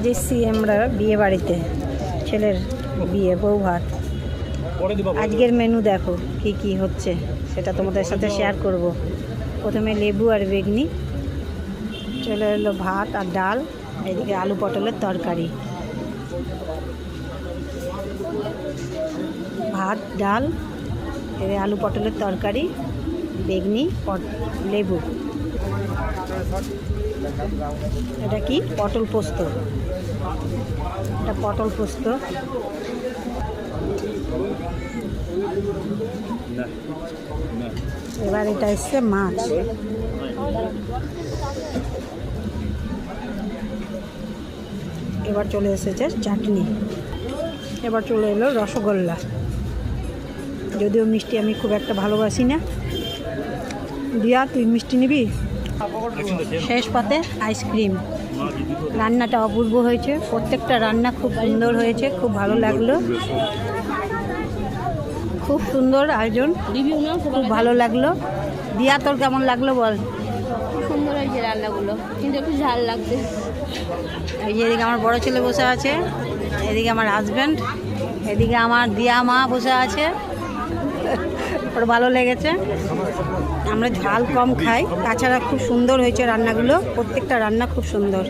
যেছি আমরা বিয়ে বাড়িতে, ছেলের বিয়ে, বউ ভাত। আজকের মেনু দেখো কি কি হচ্ছে, সেটা তোমাদের সাথে শেয়ার করব। প্রথমে লেবু আর বেগনি, চলে এলো ভাত আর ডাল, এদিকে আলু পটলের তরকারি। ভাত ডাল, এদিকে আলু পটলের তরকারি, বেগনি, লেবু। এটা কি? পটল পোস্ত। এটা পটল পোস্ত। এবার এটা এসছে মাছ। এবার চলে এসেছে চাটনি। এবার চলে এলো রসগোল্লা। যদিও মিষ্টি আমি খুব একটা ভালোবাসি না। দিয়া, তুই মিষ্টি নিবি? শেষ পাতে আইসক্রিম। রান্নাটা অপূর্ব হয়েছে, প্রত্যেকটা রান্না খুব সুন্দর হয়েছে, খুব ভালো লাগলো। খুব সুন্দর আয়োজন, খুব ভালো লাগলো। দিয়া, তোর কেমন লাগলো বল? সুন্দর হয়েছে রান্নাগুলো, কিন্তু একটু ঝাল লাগছে। এই যে এদিকে আমার বড় ছেলে বসে আছে, এদিকে আমার হাজব্যান্ড, এদিকে আমার দিয়া মা বসে আছে। ওর ভালো লেগেছে। আমরা ঝাল কম খাই, তাছাড়া খুব সুন্দর হয়েছে রান্নাগুলো, প্রত্যেকটা রান্না খুব সুন্দর।